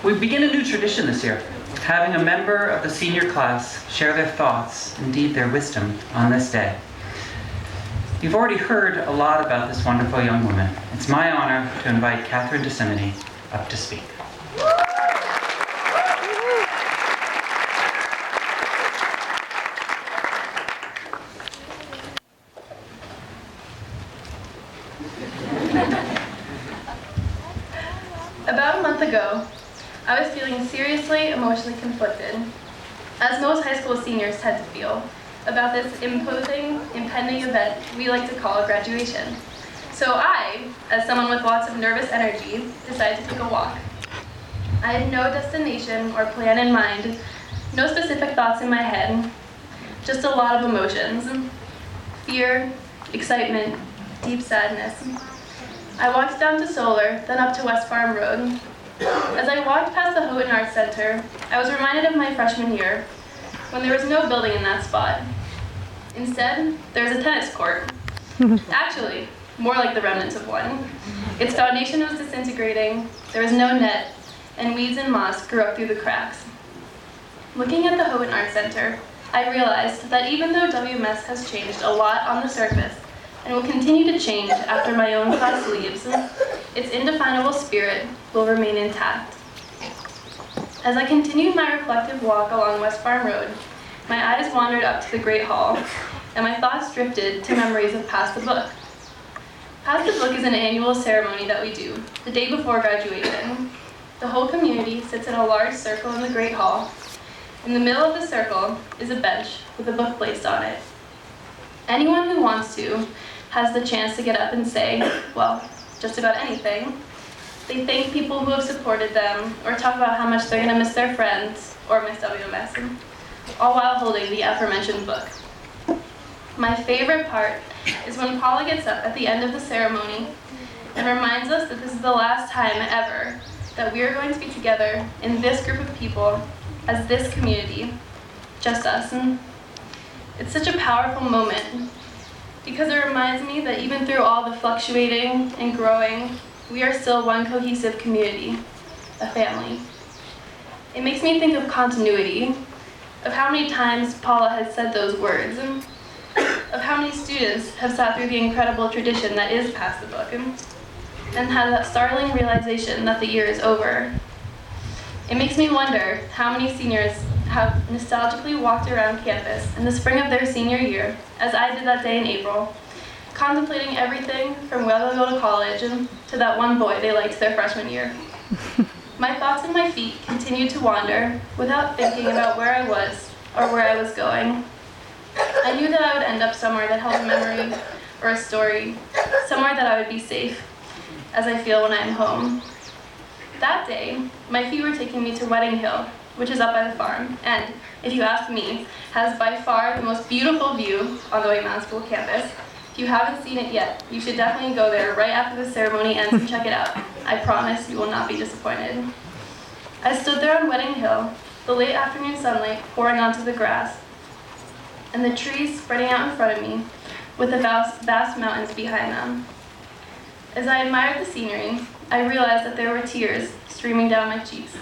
We begin a new tradition this year, having a member of the senior class share their thoughts, indeed their wisdom, on this day. You've already heard a lot about this wonderful young woman. It's my honor to invite Katherine up to speak. About a month ago, I was feeling seriously emotionally conflicted, as most high school seniors tend to feel, about this imposing, impending event we like to call graduation. So I, as someone with lots of nervous energy, decided to take a walk. I had no destination or plan in mind, no specific thoughts in my head, just a lot of emotions. Fear, excitement, deep sadness. I walked down to Solar, then up to West Farm Road. As I walked past the Houghton Arts Center, I was reminded of my freshman year, when there was no building in that spot. Instead, there's a tennis court. Actually, more like the remnants of one. Its foundation was disintegrating, there was no net, and weeds and moss grew up through the cracks. Looking at the Houghton Arts Center, I realized that even though WMS has changed a lot on the surface, and will continue to change after my own class leaves, its indefinable spirit will remain intact. As I continued my reflective walk along West Farm Road, my eyes wandered up to the Great Hall, and my thoughts drifted to memories of Pass the Book. Pass the Book is an annual ceremony that we do, the day before graduation. The whole community sits in a large circle in the Great Hall. In the middle of the circle is a bench with a book placed on it. Anyone who wants to has the chance to get up and say, well, just about anything. They thank people who have supported them, or talk about how much they're going to miss their friends, or miss WMS, all while holding the aforementioned book. My favorite part is when Paula gets up at the end of the ceremony and reminds us that this is the last time ever that we are going to be together in this group of people as this community, just us. And it's such a powerful moment because it reminds me that even through all the fluctuating and growing, we are still one cohesive community, a family. It makes me think of continuity, of how many times Paula has said those words, of how many students have sat through the incredible tradition that is Pass the Book, and had that startling realization that the year is over. It makes me wonder how many seniors have nostalgically walked around campus in the spring of their senior year, as I did that day in April, contemplating everything from where they'll go to college to that one boy they liked their freshman year. My thoughts and my feet continued to wander without thinking about where I was or where I was going. I knew that I would end up somewhere that held a memory or a story, somewhere that I would be safe, as I feel when I'm home. That day, my feet were taking me to Wedding Hill, which is up by the farm, and, if you ask me, has by far the most beautiful view on the White Mountain School campus. If you haven't seen it yet, you should definitely go there right after the ceremony ends and check it out. I promise you will not be disappointed. I stood there on Wedding Hill, the late afternoon sunlight pouring onto the grass, and the trees spreading out in front of me, with the vast mountains behind them. As I admired the scenery, I realized that there were tears streaming down my cheeks.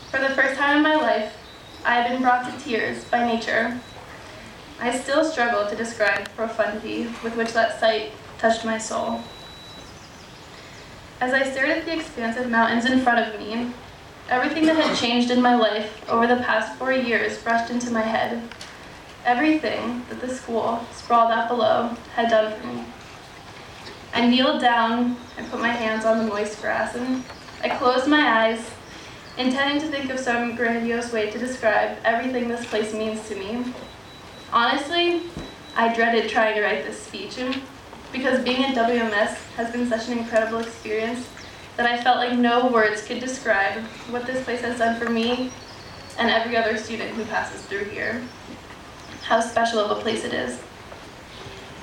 For the first time in my life, I had been brought to tears by nature. I still struggle to describe the profundity with which that sight touched my soul. As I stared at the expansive mountains in front of me, everything that had changed in my life over the past 4 years rushed into my head. Everything that the school, sprawled out below, had done for me. I kneeled down and put my hands on the moist grass, and I closed my eyes, intending to think of some grandiose way to describe everything this place means to me. Honestly, I dreaded trying to write this speech, because being at WMS has been such an incredible experience that I felt like no words could describe what this place has done for me and every other student who passes through here. How special of a place it is.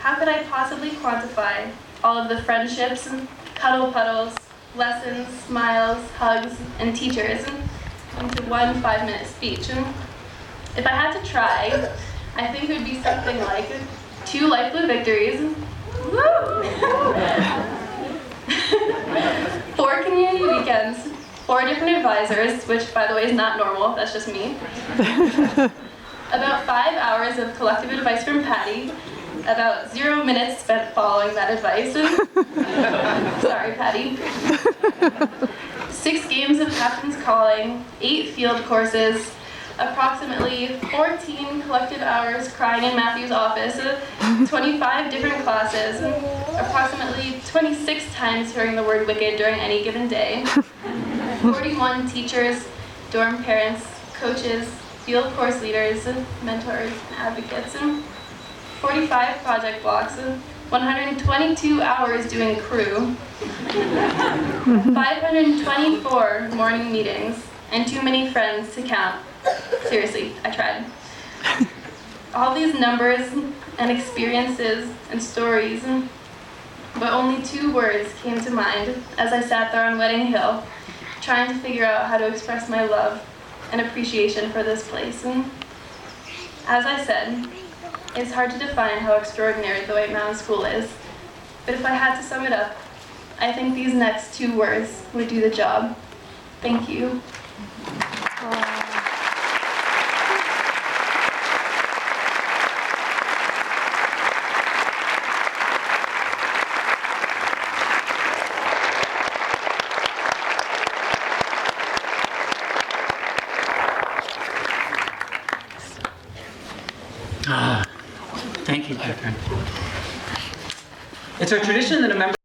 How could I possibly quantify all of the friendships, cuddle puddles, lessons, smiles, hugs, and teachers into one 5-minute speech? If I had to try, I think it would be something like 2 light blue victories, 4 community weekends, 4 different advisors, which by the way is not normal, that's just me. About 5 hours of collective advice from Patty, about 0 minutes spent following that advice. Sorry, Patty. 6 games of captain's calling, 8 field courses, approximately 14 collective hours crying in Matthew's office, 25 different classes, approximately 26 times hearing the word wicked during any given day, 41 teachers, dorm parents, coaches, field course leaders, mentors, and advocates, 45 project blocks, 122 hours doing crew, 524 morning meetings, and too many friends to count. Seriously, I tried. All these numbers and experiences and stories, but only 2 words came to mind as I sat there on Wedding Hill, trying to figure out how to express my love and appreciation for this place. As I said, it's hard to define how extraordinary the White Mountain School is, but if I had to sum it up, I think these next 2 words would do the job. Thank you. Thank you, Catherine. It's our tradition that a member